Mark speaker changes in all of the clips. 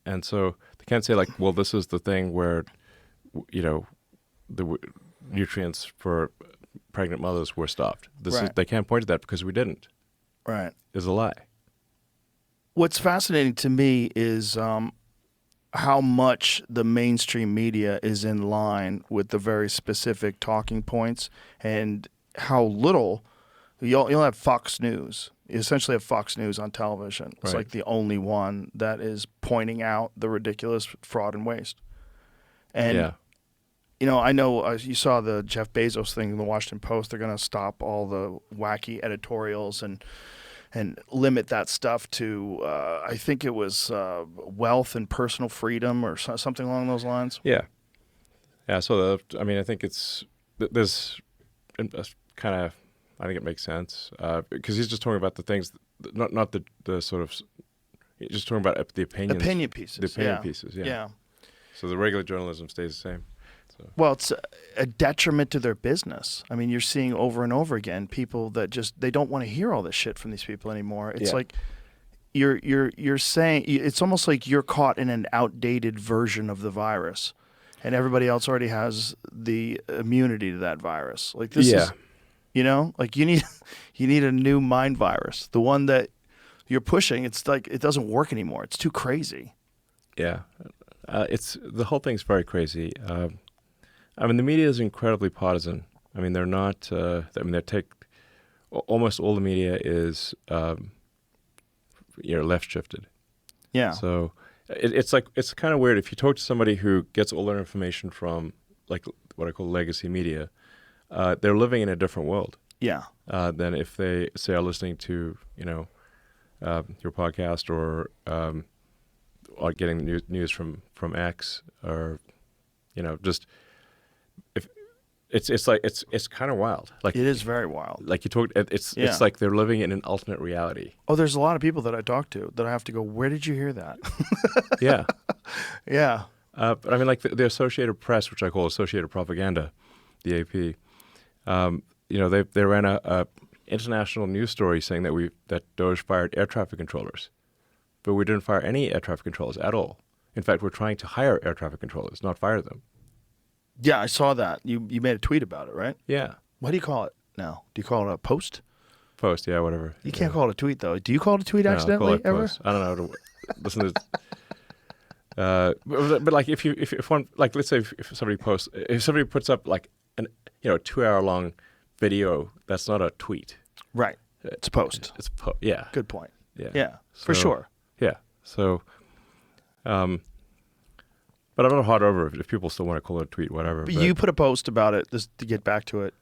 Speaker 1: And so they can't say like, well, this is the thing where, the nutrients for pregnant mothers were stopped.
Speaker 2: Right.
Speaker 1: They can't point to that because we didn't.
Speaker 2: Right.
Speaker 1: Is a lie.
Speaker 2: What's fascinating to me is how much the mainstream media is in line with the very specific talking points, and how little you'll have Fox News. You essentially have Fox News on television. It's
Speaker 1: Right.
Speaker 2: like the only one that is pointing out the ridiculous fraud and waste. And
Speaker 1: Yeah.
Speaker 2: I know you saw the Jeff Bezos thing in the Washington Post. They're going to stop all the wacky editorials and limit that stuff to, I think it was wealth and personal freedom or something along those lines.
Speaker 1: Yeah. Yeah. So, I think there's kind of, I think it makes sense because he's just talking about the things, not the sort of, he's just talking about the opinions.
Speaker 2: Opinion pieces.
Speaker 1: The opinion pieces, yeah.
Speaker 2: Yeah.
Speaker 1: So the regular journalism stays the same. So.
Speaker 2: Well, it's a detriment to their business. I mean, you're seeing over and over again people that they don't want to hear all this shit from these people anymore. It's like you're saying, it's almost like you're caught in an outdated version of the virus, and everybody else already has the immunity to that virus. Like this is, like you need a new mind virus. The one that you're pushing, it's like it doesn't work anymore. It's too crazy.
Speaker 1: Yeah, it's the whole thing's very crazy. The media is incredibly partisan. They're not. Almost all the media is, left shifted.
Speaker 2: Yeah.
Speaker 1: So it's kind of weird if you talk to somebody who gets all their information from like what I call legacy media. They're living in a different world.
Speaker 2: Yeah.
Speaker 1: Than if they say are listening to your podcast or getting news from X or just. It's kind of wild. Like
Speaker 2: it is very wild.
Speaker 1: Like you talked, it's like they're living in an alternate reality.
Speaker 2: Oh, there's a lot of people that I talk to that I have to go, where did you hear that?
Speaker 1: Yeah.
Speaker 2: Yeah.
Speaker 1: But like the Associated Press, which I call Associated Propaganda, the AP. They ran a international news story saying that Doge fired air traffic controllers, but we didn't fire any air traffic controllers at all. In fact, we're trying to hire air traffic controllers, not fire them.
Speaker 2: Yeah, I saw that. You made a tweet about it, right?
Speaker 1: Yeah.
Speaker 2: What do you call it now? Do you call it a post?
Speaker 1: Post, yeah, whatever.
Speaker 2: You can't call it a tweet, though. Do you call it a tweet accidentally
Speaker 1: I call it
Speaker 2: ever?
Speaker 1: Post. I don't know how to listen to. But like if one, like let's say if somebody puts up like a 2-hour long video, that's not a tweet.
Speaker 2: Right. It's a post.
Speaker 1: Yeah.
Speaker 2: Good point.
Speaker 1: Yeah.
Speaker 2: Yeah. For sure.
Speaker 1: Yeah. So, but I'm not hard over if people still want to call it a tweet, whatever.
Speaker 2: But you put a post about it, just to get back to it,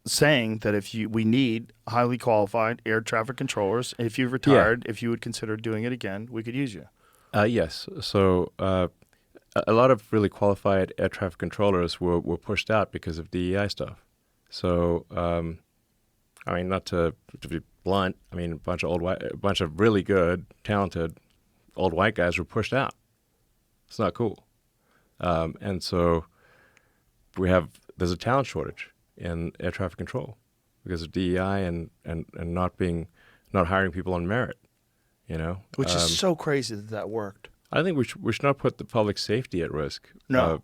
Speaker 2: saying that we need highly qualified air traffic controllers. If you've retired, if you would consider doing it again, we could use you. Yes.
Speaker 1: So a lot of really qualified air traffic controllers were pushed out because of DEI stuff. So, not to be blunt, a bunch of really good, talented old white guys were pushed out. It's not cool. And so there's a talent shortage in air traffic control because of DEI and not hiring people on merit,
Speaker 2: Which is so crazy that worked.
Speaker 1: I think we should not put the public safety at risk.
Speaker 2: No.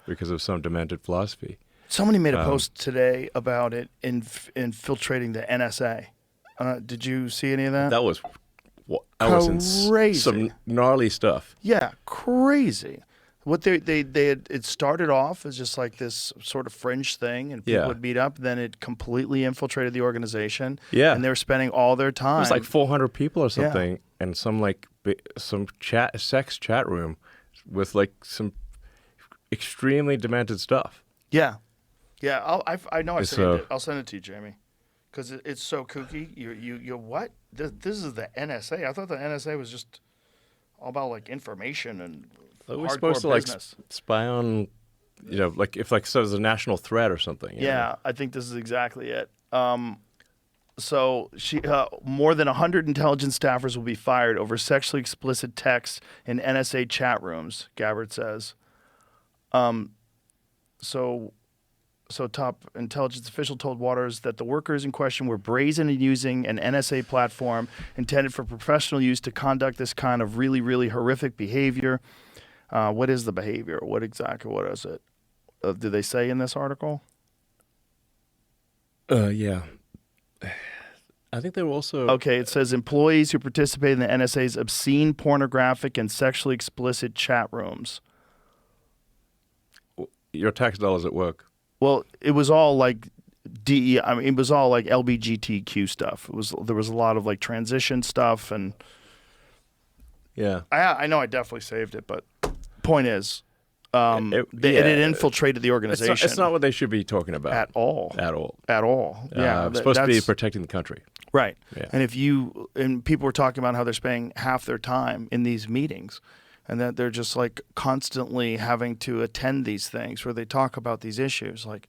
Speaker 1: Because of some demented philosophy.
Speaker 2: Somebody made a post today about it infiltrating the NSA. Did you see any of that?
Speaker 1: That was
Speaker 2: crazy.
Speaker 1: Some gnarly stuff.
Speaker 2: Yeah, crazy. What they had, it started off as just like this sort of fringe thing, and people would meet up. Then it completely infiltrated the organization.
Speaker 1: Yeah,
Speaker 2: and they were spending all their time.
Speaker 1: It was like 400 people or something, and some sex chat room with like some extremely demented stuff.
Speaker 2: Yeah, yeah. I know. I saved it. I'll send it to you, Jamie, because it's so kooky. You what? This is the NSA. I thought the NSA was just all about like information and.
Speaker 1: We're supposed to
Speaker 2: business.
Speaker 1: Like spy on, like if so there's a national threat or something.
Speaker 2: Yeah, I think this is exactly it. So more than 100 intelligence staffers will be fired over sexually explicit texts in NSA chat rooms, Gabbard says. So top intelligence official told Waters that the workers in question were brazen in using an NSA platform intended for professional use to conduct this kind of really, really horrific behavior. What is the behavior? What is it? Do they say in this article?
Speaker 1: Yeah. I think they were also...
Speaker 2: Okay, it says employees who participate in the NSA's obscene, pornographic, and sexually explicit chat rooms.
Speaker 1: Your tax dollars at work.
Speaker 2: Well, it was all like it was all like LGBTQ stuff. There was a lot of like transition stuff, and
Speaker 1: yeah,
Speaker 2: I know I definitely saved it, but point is, it infiltrated the organization.
Speaker 1: It's not what they should be talking about
Speaker 2: at all.
Speaker 1: At all.
Speaker 2: At all. Yeah,
Speaker 1: it's supposed to be protecting the country.
Speaker 2: Right.
Speaker 1: Yeah.
Speaker 2: And people were talking about how they're spending half their time in these meetings. And that they're just like constantly having to attend these things where they talk about these issues. Like,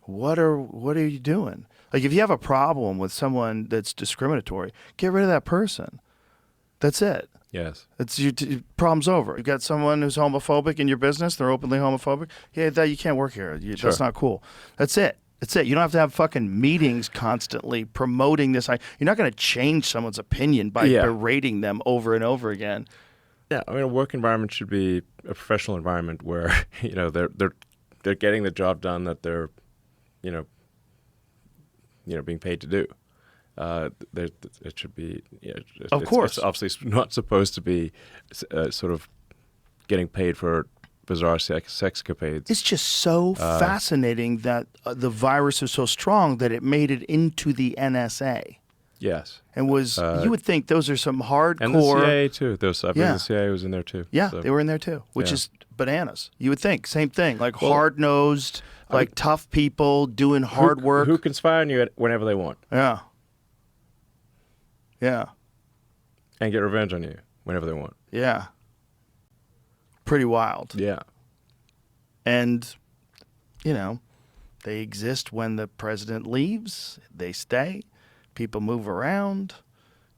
Speaker 2: what are you doing? Like, if you have a problem with someone that's discriminatory, get rid of that person. That's it.
Speaker 1: Yes.
Speaker 2: It's your problem's over. You've got someone who's homophobic in your business. They're openly homophobic. Yeah, you can't work here.
Speaker 1: Sure.
Speaker 2: That's not cool. That's it. That's it. You don't have to have fucking meetings constantly promoting this. You're not going to change someone's opinion by berating them over and over again.
Speaker 1: Yeah, I mean, a work environment should be a professional environment where they're getting the job done that they're, being paid to do. It should be.
Speaker 2: Of course,
Speaker 1: it's obviously not supposed to be sort of getting paid for bizarre sexcapades.
Speaker 2: It's just so fascinating that the virus is so strong that it made it into the NSA.
Speaker 1: Yes.
Speaker 2: And you would think those are some hardcore...
Speaker 1: And the CIA, too. I believe the CIA was in there, too.
Speaker 2: Yeah, they were in there, too, which is bananas. You would think. Same thing. Like hard-nosed, tough people doing hard work.
Speaker 1: Who can spy on you whenever they want.
Speaker 2: Yeah. Yeah.
Speaker 1: And get revenge on you whenever they want.
Speaker 2: Yeah. Pretty wild.
Speaker 1: Yeah.
Speaker 2: And, they exist when the president leaves. They stay. People move around.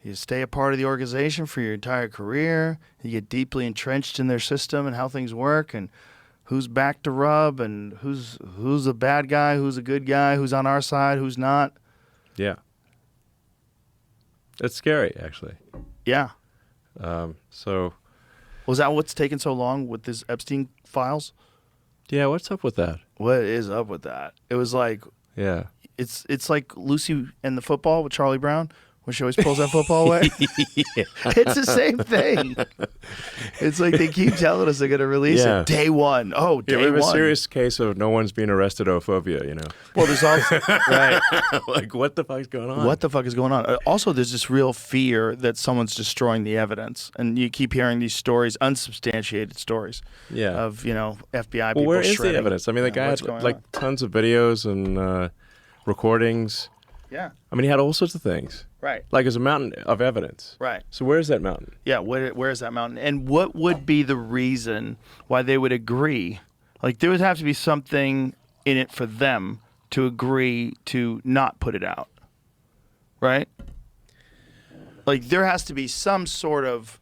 Speaker 2: You stay a part of the organization for your entire career. You get deeply entrenched in their system and how things work and who's back to rub and who's a bad guy, who's a good guy, who's on our side, who's not.
Speaker 1: Yeah. It's scary, actually.
Speaker 2: Yeah.
Speaker 1: So...
Speaker 2: Was that what's taken so long with this Epstein files?
Speaker 1: Yeah, what's up with that?
Speaker 2: What is up with that? It was like...
Speaker 1: Yeah.
Speaker 2: It's like Lucy and the football with Charlie Brown, when she always pulls that football away. It's the same thing. It's like they keep telling us they're going to release it. Day one. Oh, day one.
Speaker 1: We have a serious case of no one's being arrested ophobia,
Speaker 2: Well, there's also... right.
Speaker 1: Like, what the fuck is going on?
Speaker 2: What the fuck is going on? Also, there's this real fear that someone's destroying the evidence. And you keep hearing these stories, unsubstantiated stories of, FBI people
Speaker 1: where is
Speaker 2: shredding.
Speaker 1: the evidence? I mean, the guy had tons of videos and recordings.
Speaker 2: Yeah.
Speaker 1: I mean, he had all sorts of things.
Speaker 2: Right.
Speaker 1: Like, there's a mountain of evidence.
Speaker 2: Right.
Speaker 1: So where is that mountain?
Speaker 2: Yeah, where is that mountain? And what would be the reason why they would agree? Like, there would have to be something in it for them to agree to not put it out. Right? Like, there has to be some sort of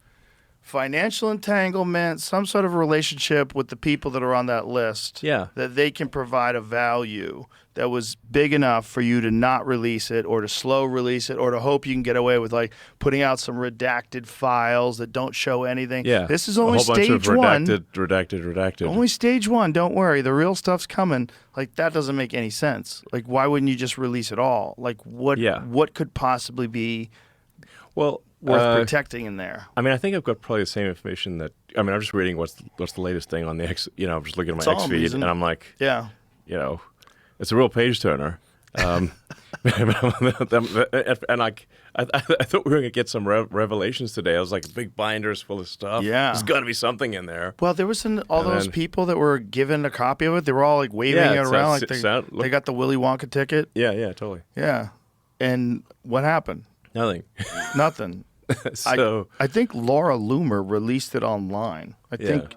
Speaker 2: financial entanglement, some sort of relationship with the people that are on that list.
Speaker 1: Yeah.
Speaker 2: That they can provide a value that was big enough for you to not release it or to slow release it or to hope you can get away with putting out some redacted files that don't show anything.
Speaker 1: Yeah.
Speaker 2: This is only
Speaker 1: stage
Speaker 2: one.
Speaker 1: Redacted.
Speaker 2: Only stage one. Don't worry. The real stuff's coming. Like, that doesn't make any sense. Like, why wouldn't you just release it all? Like, what could possibly be worth protecting in there?
Speaker 1: I mean, I think I've got probably the same information that... I mean, I'm just reading what's the latest thing on the X... I'm just looking at my X feed, and I'm like...
Speaker 2: Yeah.
Speaker 1: It's a real page turner. And I thought we were going to get some revelations today. I was like, big binders full of stuff.
Speaker 2: Yeah.
Speaker 1: There's got to be something in there.
Speaker 2: Well, there was those people that were given a copy of it. They were all like waving it around like they got the Willy Wonka ticket.
Speaker 1: Yeah, totally.
Speaker 2: Yeah. And what happened?
Speaker 1: Nothing.
Speaker 2: Nothing.
Speaker 1: So
Speaker 2: I think Laura Loomer released it online. I think.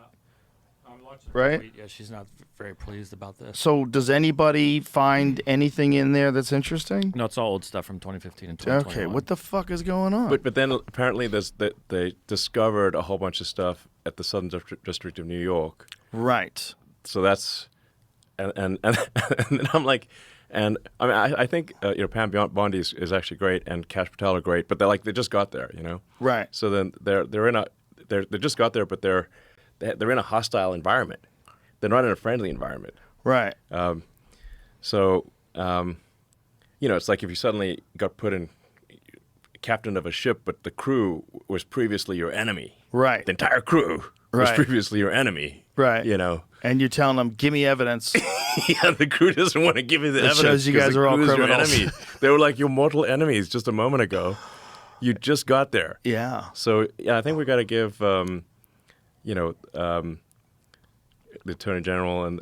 Speaker 3: I'm watching
Speaker 2: right?
Speaker 3: Yeah, she's not very pleased about this.
Speaker 2: So does anybody find anything in there that's interesting?
Speaker 3: No, it's all old stuff from 2015 and 2021.
Speaker 2: Okay, what the fuck is going on?
Speaker 1: But then apparently they discovered a whole bunch of stuff at the Southern District of New York.
Speaker 2: Right.
Speaker 1: So that's and then I'm like, and I mean, I think Pam Bondi is actually great, and Kash Patel are great, but they just got there,
Speaker 2: Right.
Speaker 1: So then they just got there, but they're in a hostile environment. They're not in a friendly environment.
Speaker 2: Right.
Speaker 1: It's like if you suddenly got put in captain of a ship, but the crew was previously your enemy.
Speaker 2: Right.
Speaker 1: The entire crew was
Speaker 2: Right.
Speaker 1: previously your enemy.
Speaker 2: Right. And you're telling them, give me evidence.
Speaker 1: Yeah, the crew doesn't want to give you the evidence.
Speaker 2: Shows you
Speaker 1: 'cause
Speaker 2: guys
Speaker 1: the
Speaker 2: are all
Speaker 1: crew is your
Speaker 2: criminals.
Speaker 1: enemy. They were like your mortal enemies just a moment ago. You just got there.
Speaker 2: Yeah.
Speaker 1: So yeah, I think we got to give the Attorney General and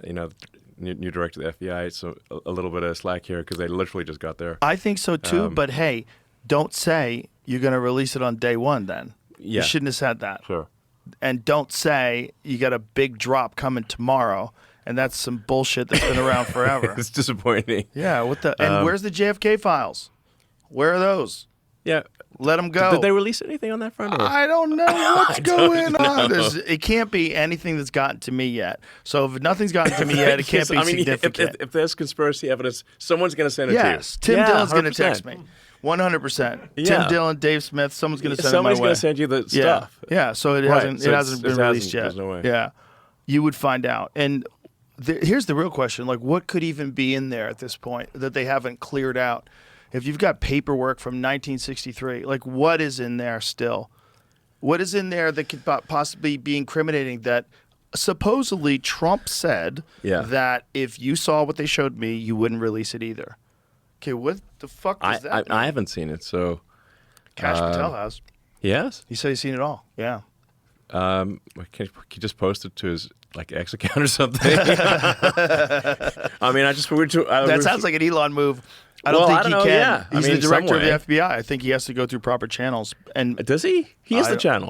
Speaker 1: new director of the FBI so a little bit of slack here because they literally just got there.
Speaker 2: I think so too, but hey, don't say you're going to release it on day one then.
Speaker 1: Yeah.
Speaker 2: You shouldn't have said that.
Speaker 1: Sure.
Speaker 2: And don't say you got a big drop coming tomorrow, and that's some bullshit that's been around forever.
Speaker 1: It's disappointing.
Speaker 2: Yeah, and where's the JFK files? Where are those?
Speaker 1: Yeah.
Speaker 2: Let them go.
Speaker 1: Did they release anything on that front? Or?
Speaker 2: I don't know what's going on. It can't be anything that's gotten to me yet. So if nothing's gotten to me yet, it can't be significant.
Speaker 1: If there's conspiracy evidence, someone's going to send it to you.
Speaker 2: Yes, Tim Dillon's going to text me. 100%.
Speaker 1: Yeah.
Speaker 2: Tim Dillon, Dave Smith, someone's going to send it my way.
Speaker 1: Somebody's going to send you the stuff.
Speaker 2: Yeah, so it
Speaker 1: Right.
Speaker 2: hasn't been released yet.
Speaker 1: There's no way.
Speaker 2: Yeah. You would find out. And here's the real question. Like, what could even be in there at this point that they haven't cleared out? If you've got paperwork from 1963, like, what is in there still? What is in there that could possibly be incriminating that supposedly Trump said that if you saw what they showed me, you wouldn't release it either? Okay, what the fuck is that?
Speaker 1: I haven't seen it, so...
Speaker 2: Kash Patel has.
Speaker 1: Yes?
Speaker 2: He said he's seen it all. Yeah.
Speaker 1: Can he just post it to his X account or something? I mean,
Speaker 2: that sounds like an Elon move. I don't think he can.
Speaker 1: Yeah.
Speaker 2: He's the director of the FBI. I think he has to go through proper channels. And
Speaker 1: does he? He is the channel.